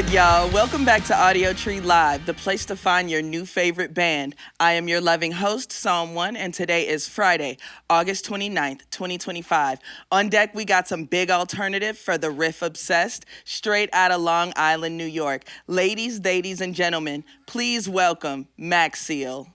good, y'all? Welcome back to Audiotree Live, the place to find your new favorite band. I am your loving host, Psalm 1, and today is Friday, August 29th, 2025. On deck, we got some big alternative for the riff obsessed, straight out of Long Island, New York. Ladies, and gentlemen, please welcome Macseal.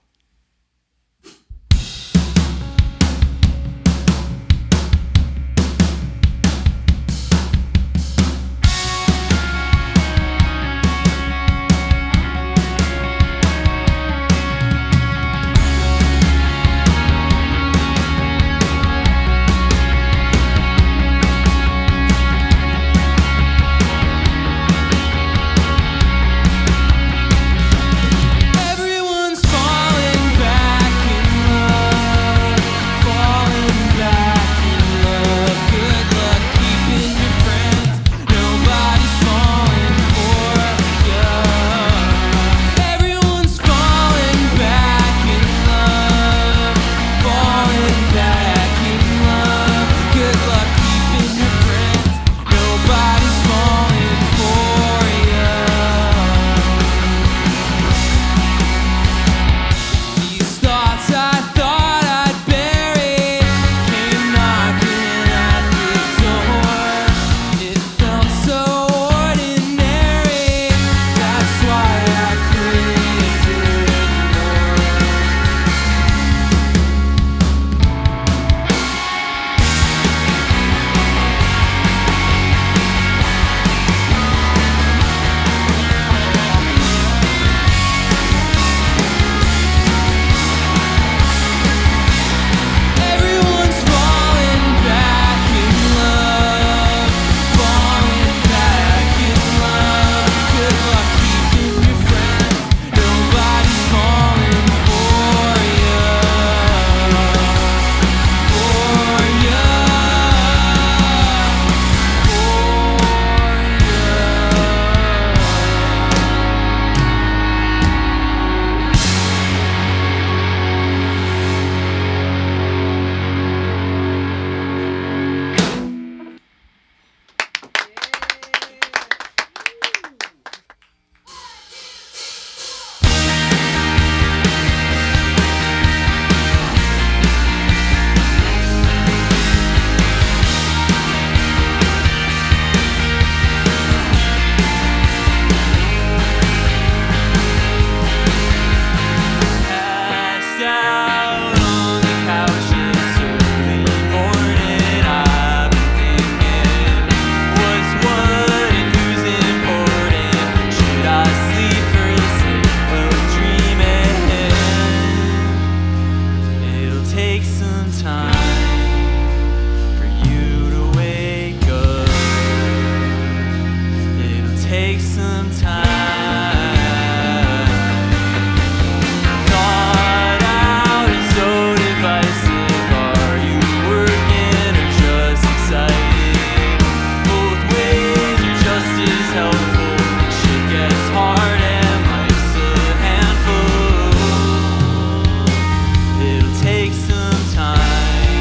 It'll take some time.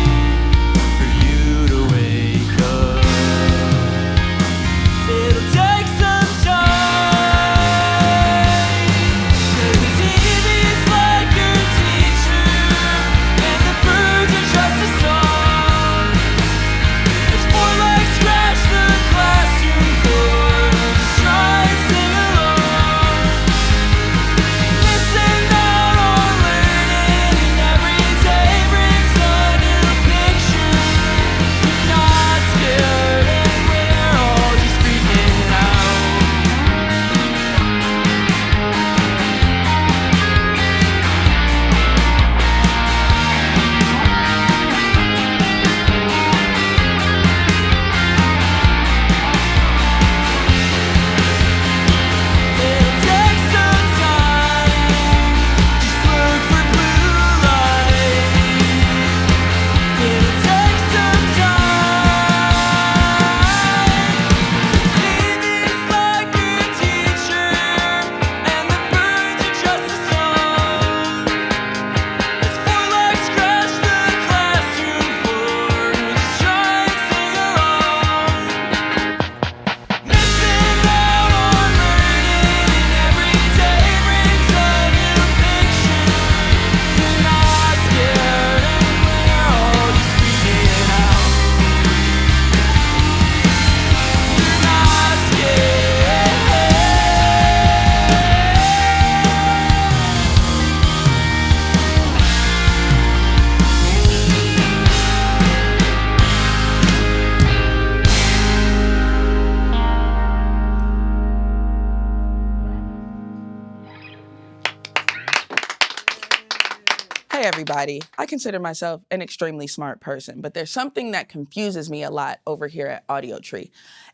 everybody. I consider myself an extremely smart person, but there's something that confuses me a lot over here at Audiotree.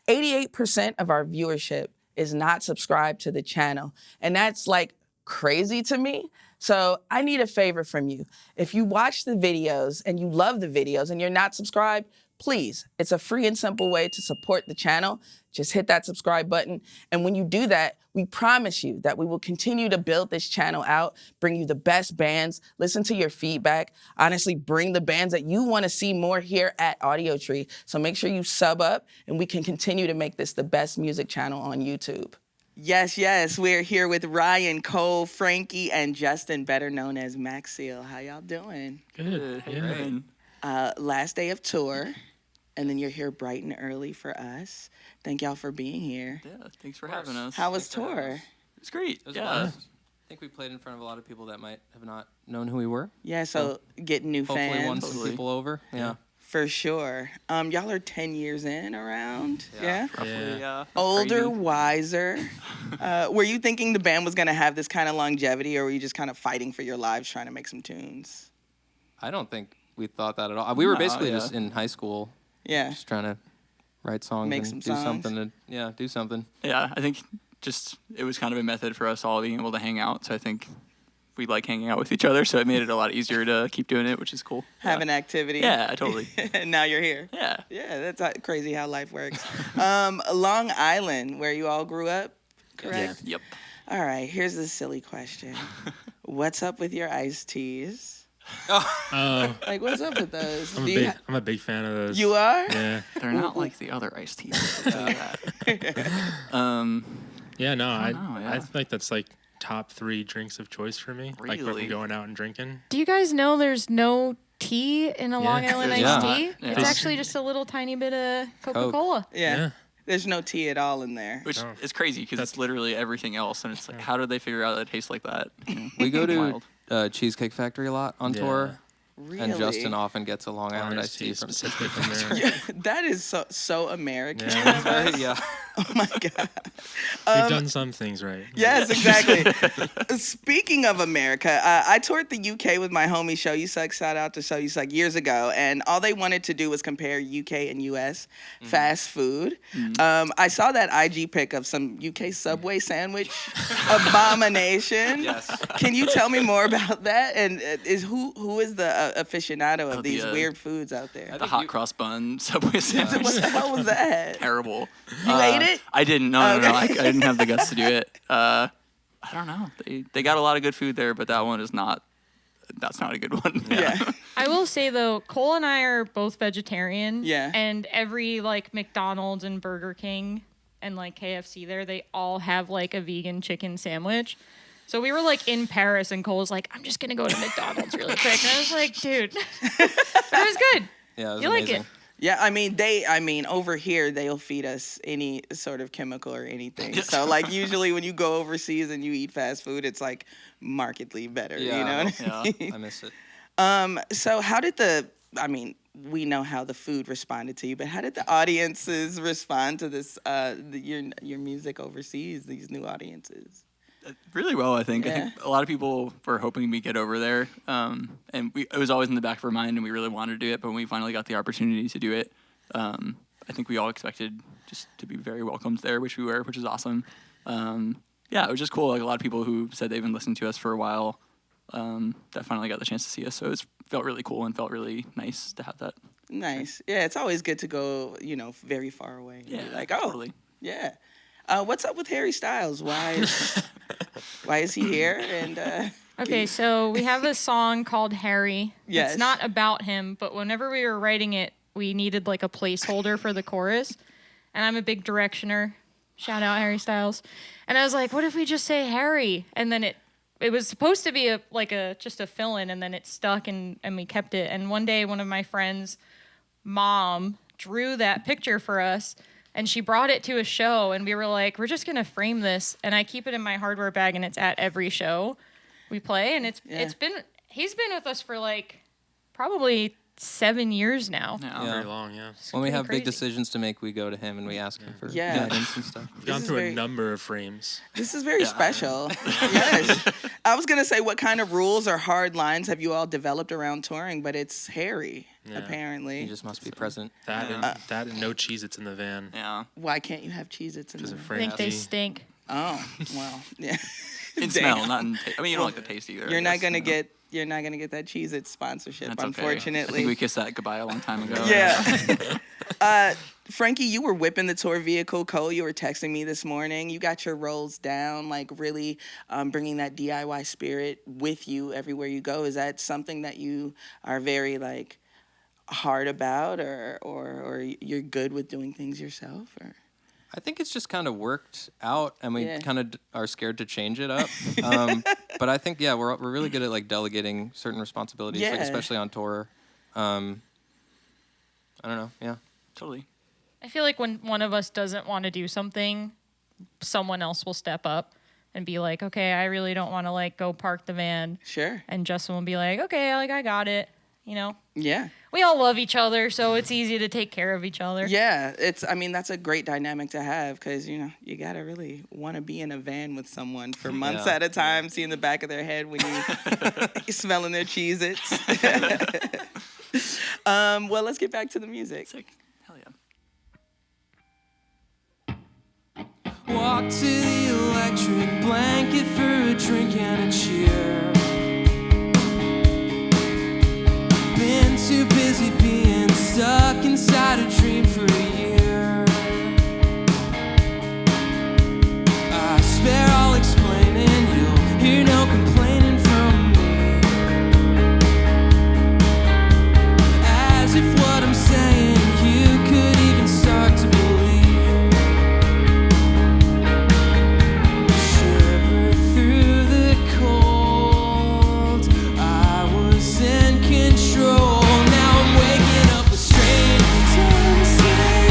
88% of our viewership is not subscribed to the channel, and that's like crazy to me. So I need a favor from you. If you watch the videos and you love the videos and you're not subscribed, please, it's a free and simple way to support the channel. Just hit that subscribe button. And when you do that, we promise you that we will continue to build this channel out, bring you the best bands, listen to your feedback, honestly, bring the bands that you want to see more here at Audiotree. So make sure you sub up and we can continue to make this the best music channel on YouTube. Yes, we're here with Ryan, Cole, Frankie, and Justin, better known as Macseal. How y'all doing? Good. Hey, Ryan. Last day of tour, and then you're here bright and early for us. Thank y'all for being here. Yeah, thanks for having us. How was tour? It's great. It was I think we played in front of a lot of people that might have not known who we were. Yeah, so getting new hopefully fans. Hopefully won some people over. Yeah. For sure. Y'all are 10 years in around? Yeah? Roughly, Older, crazy. wiser. Were you thinking the band was going to have this kind of longevity, or were you just kind of fighting for your lives trying to make some tunes? I don't think we thought that at all. We were basically just in high school. Yeah. Just trying to write songs Make and some do songs. something. Do something. Yeah, I think just it was kind of a method for us all being able to hang out. So I think we like hanging out with each other. So it made it a lot easier to keep doing it, which is cool. Have an activity. Yeah, totally. And now you're here. Yeah. Yeah, that's crazy how life works. Long Island, where you all grew up, correct? Yep. All right, here's a silly question. What's up with your iced teas? Oh, Like, what's up with those? I'm a big fan of those. You are? Yeah. They're not like the other iced teas. Yeah, no, I I don't know, yeah. I think that's like top 3 drinks of choice for me. Like when Really? I'm going out and drinking. Do you guys know there's no tea in a Long Island There's iced not. tea? Yeah. It's actually just a little tiny bit of Coca-Cola. Yeah. There's no tea at all in there. Which Oh. is crazy because it's literally everything else. And it's like, how did they figure out that it tastes like that? We go to Wild. Cheesecake Factory a lot on Yeah. tour. Really? And Justin often gets a Long Island Iced iced tea from specifically from there. Yeah, that is so American. Yeah. of us. Yeah. Oh my God. We've done some things right. Yes, exactly. Speaking of America, I toured the UK with my homie Show You Suck. Shout out to Show You Suck years ago. And all they wanted to do was compare UK and US fast food. I saw that IG pic of some UK Subway sandwich abomination. Yes. Can you tell me more about that? And who is the aficionado of Oh, these the, weird foods out there? The think hot you- cross bun Subway sandwich. What the hell was that? Terrible. You ate it? I didn't. No. I Okay. didn't have the guts to do it. I don't know. They got a lot of good food there, but that one is not. That's not a good one. Yeah. I will say though, Cole and I are both vegetarian. Yeah. And every like McDonald's and Burger King and like KFC there, they all have like a vegan chicken sandwich. So we were like in Paris and Cole was like, I'm just gonna go to McDonald's really quick. And I was like, dude. But it was good. Yeah, it was You like amazing. it? Yeah, I mean, over here they'll feed us any sort of chemical or anything. So, like, usually when you go overseas and you eat fast food, it's like markedly better. Yeah, you know what I yeah. mean? I miss it. So, how did we know how the food responded to you, but how did the audiences respond to this? Your music overseas, these new audiences. Really well, I think. Yeah. I think a lot of people were hoping we get over there, and it was always in the back of our mind, and we really wanted to do it. But when we finally got the opportunity to do it, I think we all expected just to be very welcomed there, which we were, which is awesome. Yeah, it was just cool. Like a lot of people who said they've been listening to us for a while, that finally got the chance to see us. So it felt really cool and felt really nice to have that. Nice. Yeah, it's always good to go, very far away. And be like, oh, totally. yeah. What's up with Harry Styles? Why is he here? And Okay, so we have a song called Harry. Yes. It's not about him, but whenever we were writing it, we needed like a placeholder for the chorus. And I'm a big directioner. Shout out Harry Styles. And I was like, what if we just say Harry? And then it was supposed to be just a fill-in, and then it stuck and we kept it. And one day one of my friends' mom drew that picture for us. And she brought it to a show, and we were like, we're just going to frame this. And I keep it in my hardware bag, and it's at every show we play. And he's been with us for like probably 7 years now. Yeah. Yeah. Very long, yeah. When we pretty have big crazy. decisions to make, we go to him and we ask him for Yeah. guidance and stuff. We've gone is through very- a number of frames. This is very Yeah. special. Yes. I was going to say, what kind of rules or hard lines have you all developed around touring? But it's Harry, Yeah. apparently. He just must be present. That and no Cheez-Its in the van. Yeah. Why can't you have Cheez-Its in Because the of I think they Frankie. stink. Oh, well, yeah. In smell, not in taste. I mean, you don't like the taste either. You're I not guess, gonna you know. get that Cheez-It sponsorship, That's okay. I unfortunately. think we kissed that goodbye a long time ago. Yeah. Frankie, you were whipping the tour vehicle. Cole, you were texting me this morning. You got your rolls down, like really bringing that DIY spirit with you everywhere you go. Is that something that you are very like hard about, or you're good with doing things yourself? Or I think it's just kind of worked out, and we Yeah. kind of are scared to change it up. But I think, yeah, we're really good at like delegating certain responsibilities, like, Yeah. especially on tour. I don't know. Yeah. Totally. I feel like when one of us doesn't want to do something, someone else will step up and be like, okay, I really don't want to like go park the van. sure, And Justin will be like, okay, like I got it. You know, yeah. we all love each other, so it's easy to take care of each other. Yeah, I mean, that's a great dynamic to have because, you know, you got to really want to be in a van with someone for months Yeah. at a time, seeing the back of their head when you're smelling their Cheez-Its. Well, let's get back to the music. Sick. Hell yeah. Walk to the electric blanket for a drink and a cheer. Been too busy being stuck inside a dream for a year. I spare all explaining, you'll hear no complaining from me. As if what I'm saying you could even start to believe. Shiver through the cold, I was in control. Now I'm waking up with strange tendencies.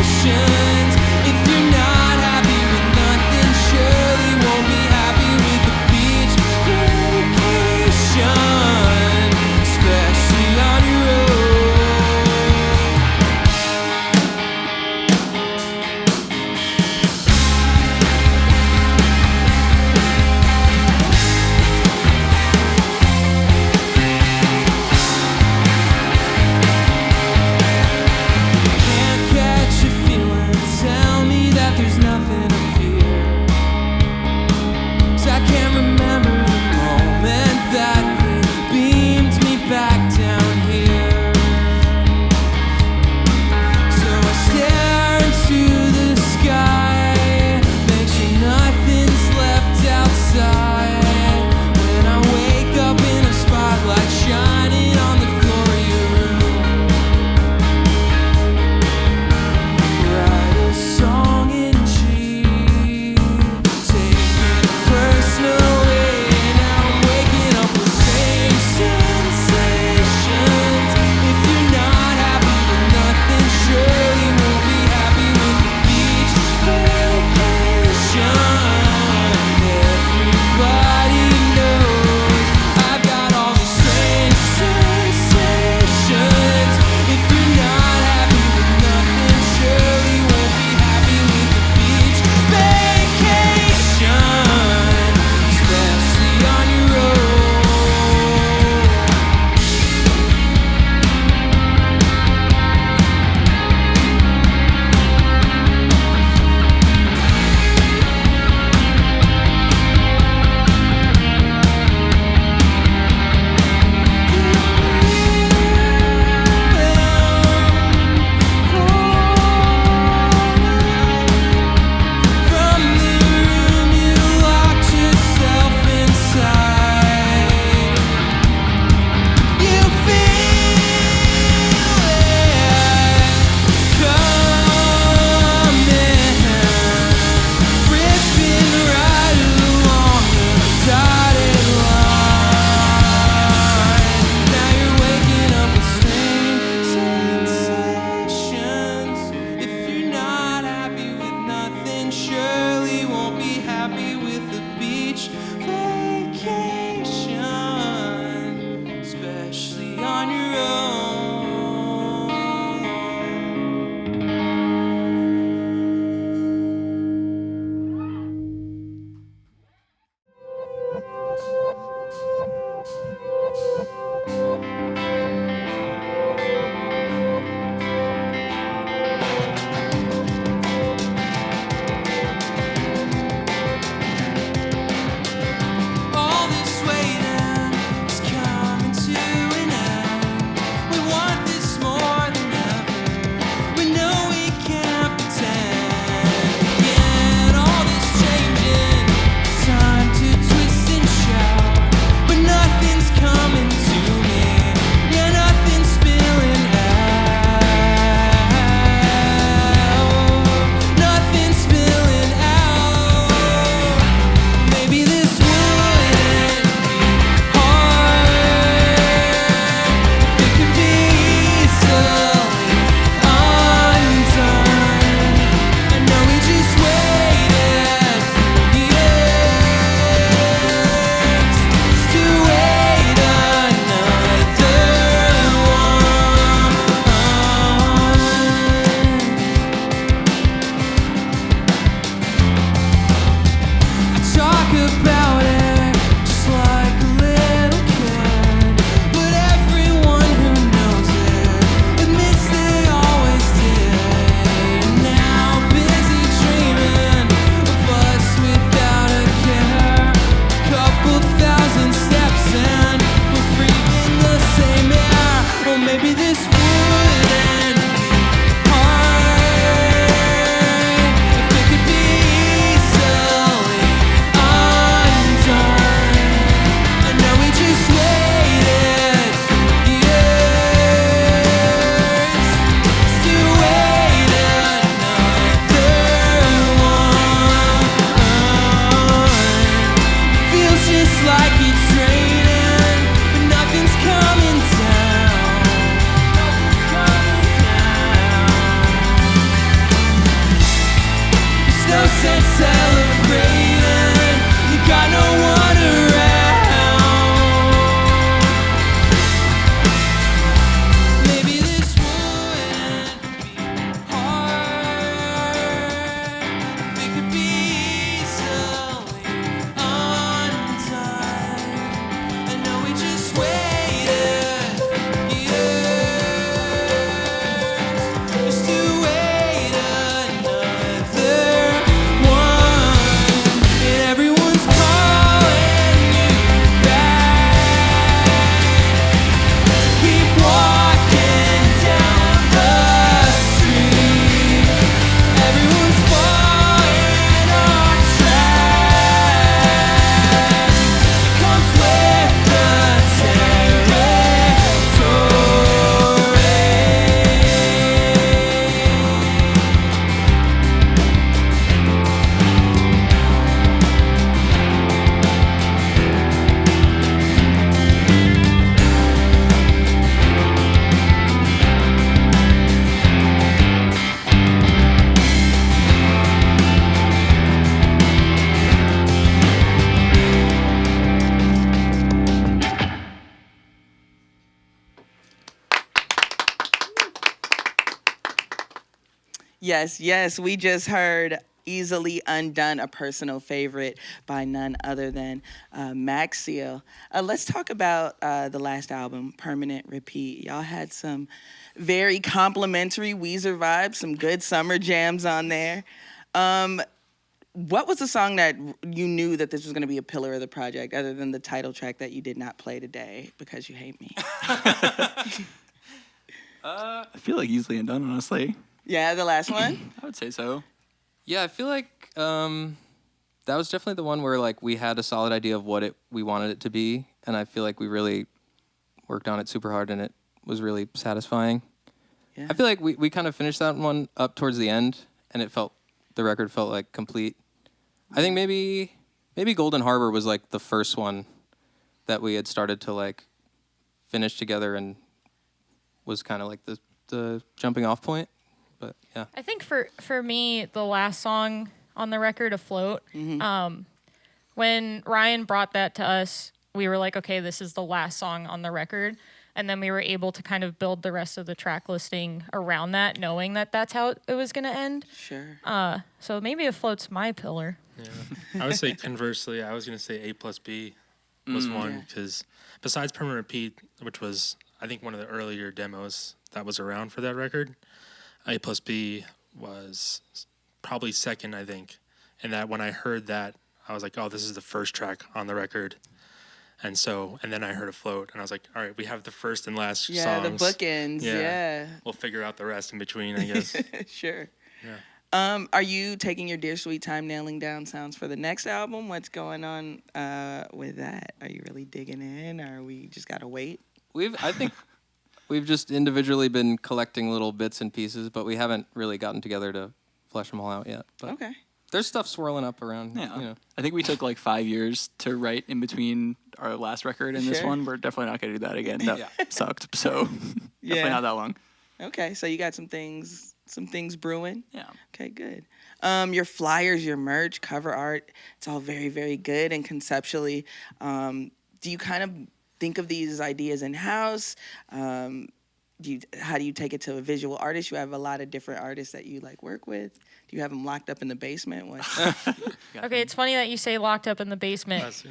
Yes, yes. We just heard Easily Undone, a personal favorite by none other than Macseal. Let's talk about the last album, Permanent Repeat. Y'all had some very complimentary Weezer vibes, some good summer jams on there. What was the song that you knew that this was going to be a pillar of the project, other than the title track that you did not play today because you hate me? I feel like Easily Undone, honestly. Yeah, the last one? I would say so. Yeah, I feel like that was definitely the one where like we had a solid idea of what we wanted it to be, and I feel like we really worked on it super hard, and it was really satisfying. Yeah. I feel like we kind of finished that one up towards the end, and the record felt like complete. I think maybe Golden Harbor was like the first one that we had started to like finish together and was kind of like the jumping off point. But yeah. I think for me, the last song on the record, Afloat, when Ryan brought that to us, we were like, okay, this is the last song on the record. And then we were able to kind of build the rest of the track listing around that, knowing that that's how it was going to end. Sure. So maybe Afloat's my pillar. Yeah. I would say conversely, I was going to say A plus B was one, because besides Permanent Repeat, which was, I think, one of the earlier demos that was around for that record, A plus B was probably second, I think. And that when I heard that, I was like, oh, this is the first track on the record. And then I heard Afloat, and I was like, all right, we have the first and last songs. Yeah, the bookends, yeah. We'll figure out the rest in between, I guess. Sure. Yeah. Are you taking your dear sweet time nailing down sounds for the next album? What's going on with that? Are you really digging in, or we just gotta wait? I think we've just individually been collecting little bits and pieces, but we haven't really gotten together to flesh them all out yet. But Okay. there's stuff swirling up around. Yeah. You know. I think we took like 5 years to write in between our last record and this Sure. one. We're definitely not going to do that again. That sucked. So Yeah. definitely not that long. Okay, so you got some things brewing. Yeah. Okay, good. Your flyers, your merch, cover art, it's all very, very good. And conceptually, do you kind of think of these ideas in-house? How do you take it to a visual artist? You have a lot of different artists that you like work with. Do you have them locked up in the basement? Okay, it's funny that you say locked up in the basement,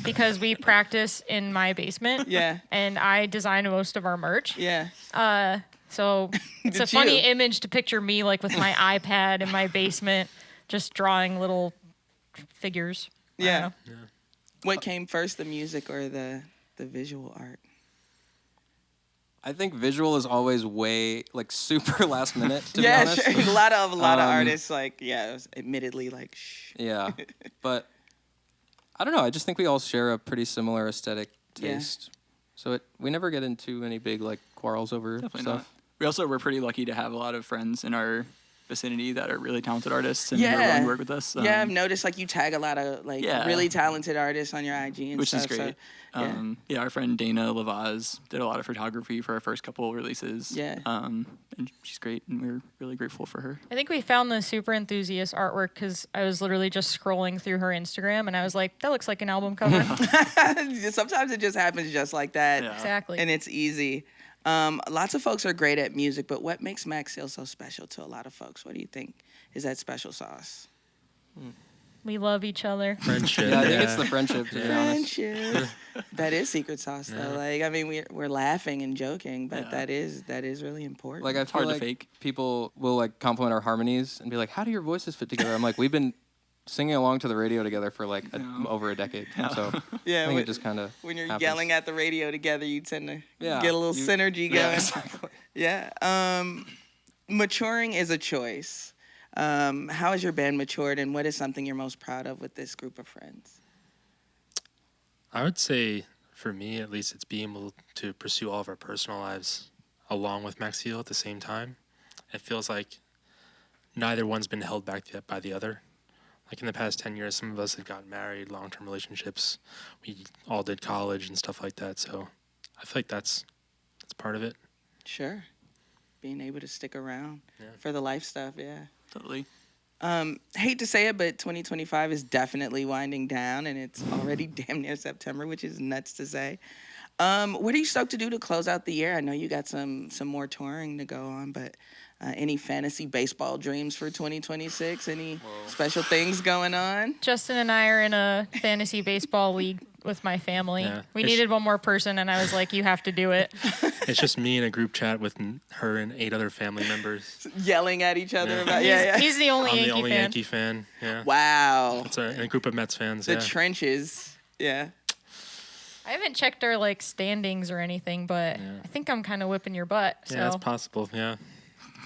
because we practice in my basement. Yeah. And I design most of our merch. Yeah. So it's a Did funny you? image to picture me like with my iPad in my basement, just drawing little figures. I don't Yeah. know. What came first, the music or the visual art? I think visual is always way like super last minute. To be Yeah, honest. sure. A lot of artists like, it was admittedly like, shh. Yeah, but I don't know. I just think we all share a pretty similar aesthetic Yeah. taste, so we never get into any big like quarrels over Definitely stuff. not. We're pretty lucky to have a lot of friends in our vicinity that are really talented artists and are Yeah. willing to work with us. Yeah, I've noticed like you tag a lot of like Yeah. really talented artists on your IG and which stuff. is great. So, Yeah, our friend Dana Lavaz did a lot of photography for our first couple of releases. Yeah. And she's great, and we're really grateful for her. I think we found the Super Enthusiast artwork because I was literally just scrolling through her Instagram and I was like, that looks like an album cover. sometimes it just happens just like that. Yeah. Exactly. And it's easy. Lots of folks are great at music, but what makes Macseal so special to a lot of folks? What do you think is that special sauce? We love each other. Friendship. Yeah, I think it's the friendship. To be honest. Friendship. That is secret sauce, though. Like, I mean, we're laughing and joking, but Yeah. that is really important. Like I feel hard to like fake. people will like compliment our harmonies and be like, "How do your voices fit together?" I'm like, "We've been singing along to the radio together for like over a decade." So yeah, I think it just kind of when you're yelling at the radio together, you tend to Yeah, get a little you- synergy going. Yeah, exactly. Yeah. Maturing is a choice. How has your band matured, and what is something you're most proud of with this group of friends? I would say, for me at least, it's being able to pursue all of our personal lives along with Macseal at the same time. It feels like neither one's been held back by the other. Like in the past 10 years, some of us have gotten married, long-term relationships. We all did college and stuff like that. So I feel like that's part of it. Sure. Being able to stick around Yeah. for the life stuff, yeah. Totally. Hate to say it, but 2025 is definitely winding down, and it's already damn near September, which is nuts to say. What are you stoked to do to close out the year? I know you got some more touring to go on, but any fantasy baseball dreams for 2026? Any special things going on? Justin and I are in a fantasy baseball league with my family. Yeah. We needed one more person, and I was like, you have to do it. It's just me in a group chat with her and 8 other family members. Yelling at each other Yeah. about He's the only I'm Yankee the only fan. Yankee fan. Yeah. Wow. It's in a group of Mets fans. The Yeah. trenches. Yeah. I haven't checked our like standings or anything, but I think I'm kind of whipping your butt. So Yeah, it's possible. Yeah.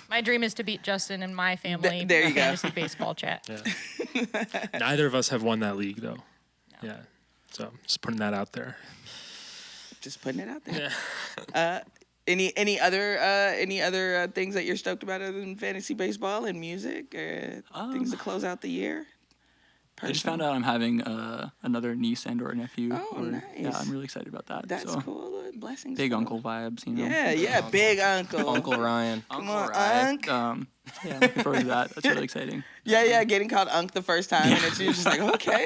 my dream is to beat Justin and my family. There in you go. fantasy baseball chat. Yeah. Neither of us have won that league though. No. Yeah. So just putting that out there. Just putting it out there. Yeah. Any other things that you're stoked about other than fantasy baseball and music or things to close out the year? I just found out I'm having another niece and or nephew. Oh, nice. Yeah, I'm really excited about that. That's so. cool. Blessings. Big for uncle them. vibes, you know. Yeah, big uncle. Uncle Ryan. Come on, Ryan. Unc. Yeah, I'm looking forward to that. That's really exciting. Yeah, getting called Unc the first time, and it's just like, okay,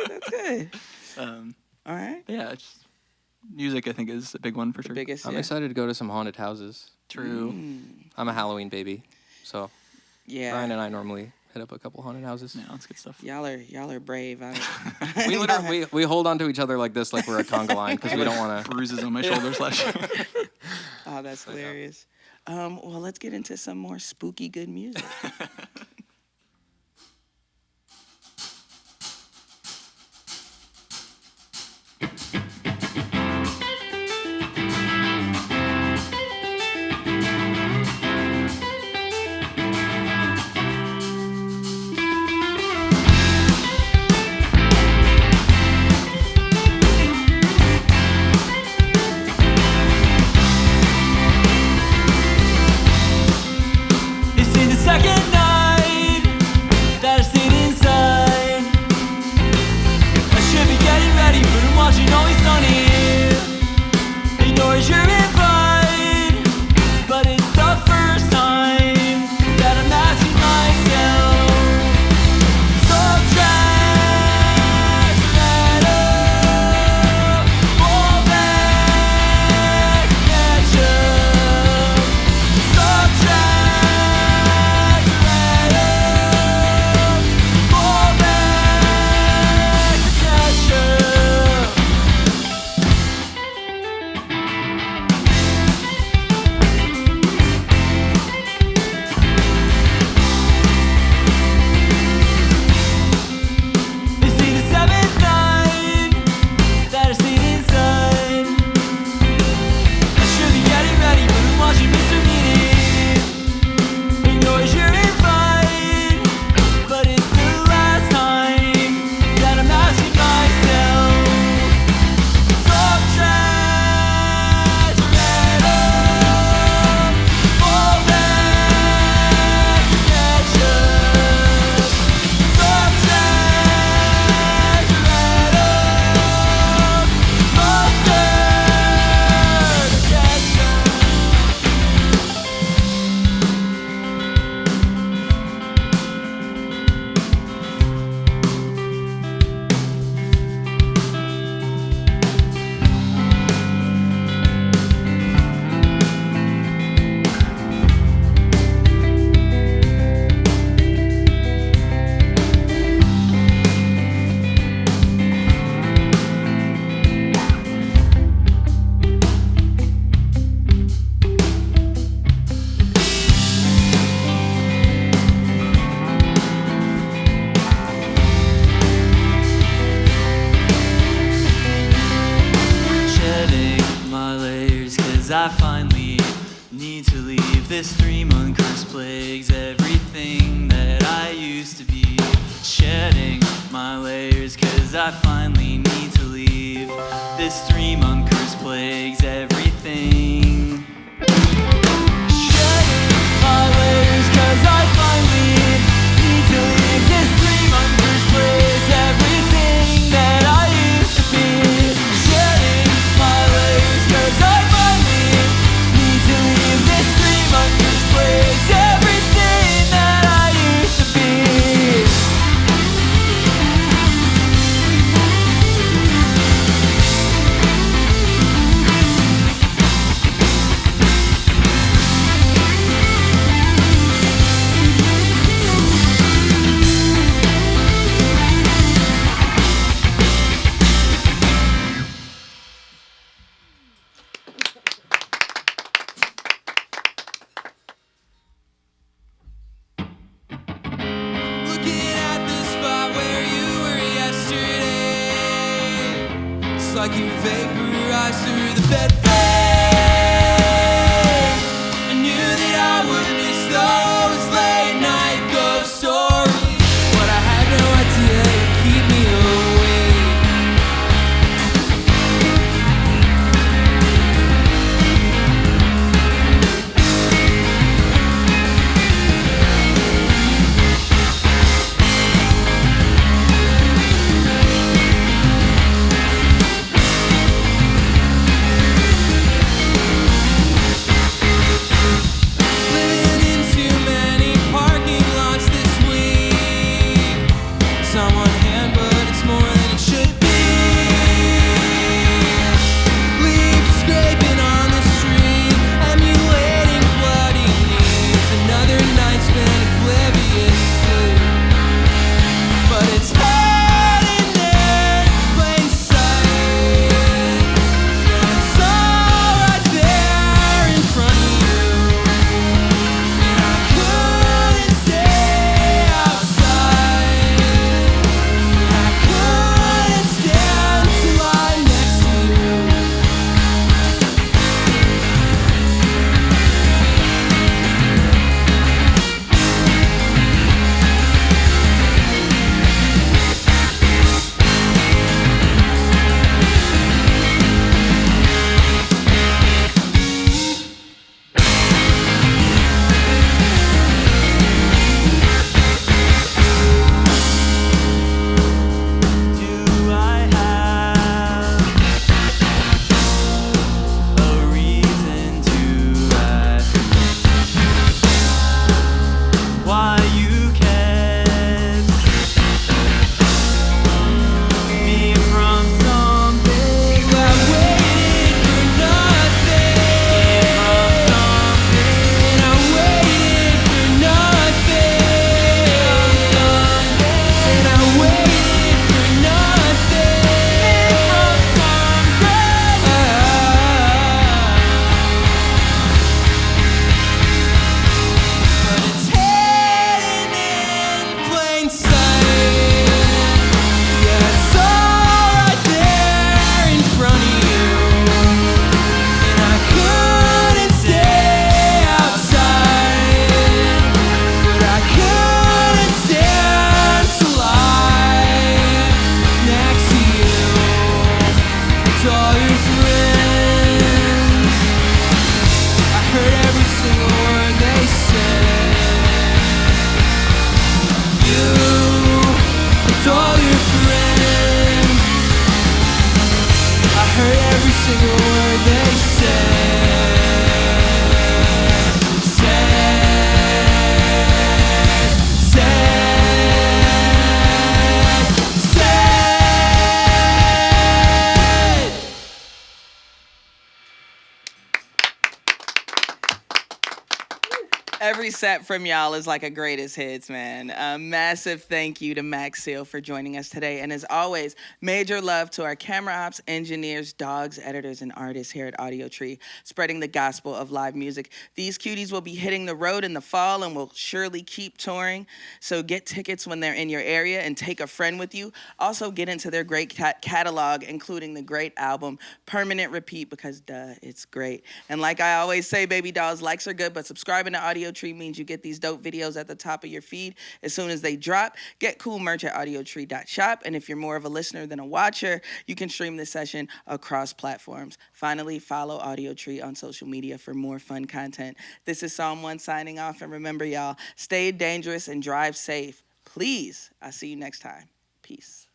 that's good. All right. But yeah, it's music. I think is a big one for sure. Biggest. I'm yeah. excited to go to some haunted houses. True. I'm a Halloween baby, so Yeah. Ryan and I normally hit up a couple haunted houses. Yeah, that's good stuff. Y'all are brave. We literally we hold on to each other like this, like we're a conga line, because we don't want to. Bruises on my shoulders last year. Oh, that's hilarious. Well, let's get into some more spooky good music. This is the second night that I stayed inside. I should be getting ready, but I'm watching Always Sunny. Ignores your invite, but it's the first time that I'm asking myself. Subtract, add up, fall back, catch up. Subtract, add up, fall back, catch up. This is the 7th night that I stayed inside. I should be getting ready, but I'm watching Mr. Meaning. Ignores your invite, but it's the last time that I'm asking myself. Subtract, add up, fall back, catch up. Subtract, add up, mustard, ketchup. Shedding my layers, cause I finally need to leave. This 3-month curse plagues everything that I used to be. Shedding my layers, cause I finally need to leave. This 3-month curse plagues everything. Shedding my layers, cause I finally need to leave. This 3-month curse plagues everything that I used to be. Shedding my layers, cause I finally need to leave. This 3-month curse plagues everything that I used to be. like you vaporize through the bed frame. I knew that I would miss those late night ghost stories, but I had no idea it'd keep me awake. Living in too many parking lots this week. It's on one hand, but it's more than it should be. Leaves scraping on the street, emulating bloody knees. Another night spent obliviously, but it's hiding in plain sight. It's all right there in front of you. And I couldn't stay outside. And I couldn't stand to lie next to you. Do I have a reason to ask why you kept me from something that waited for nothing? From something I waited for nothing. From something I waited for nothing. From something. But it's hidden in plain sight. Yeah, it's all right there in front of you. And I couldn't stay outside, but I couldn't stand to lie next to you. To all your friends, I heard every single word they said. You, to all your friends, I heard every single word they said. Every set from y'all is like a greatest hits, man. A massive thank you to Macseal for joining us today. And as always, major love to our camera ops, engineers, dogs, editors, and artists here at Audiotree, spreading the gospel of live music. These cuties will be hitting the road in the fall and will surely keep touring. So get tickets when they're in your area and take a friend with you. Also get into their great catalog, including the great album Permanent Repeat, because duh, it's great. And like I always say, baby dolls, likes are good, but subscribing to Audiotree means you get these dope videos at the top of your feed as soon as they drop. Get cool merch at audiotree.shop. And if you're more of a listener than a watcher, you can stream this session across platforms. Finally, follow Audiotree on social media for more fun content. This is Psalm 1 signing off. And remember, y'all, stay dangerous and drive safe. Please, I'll see you next time. Peace.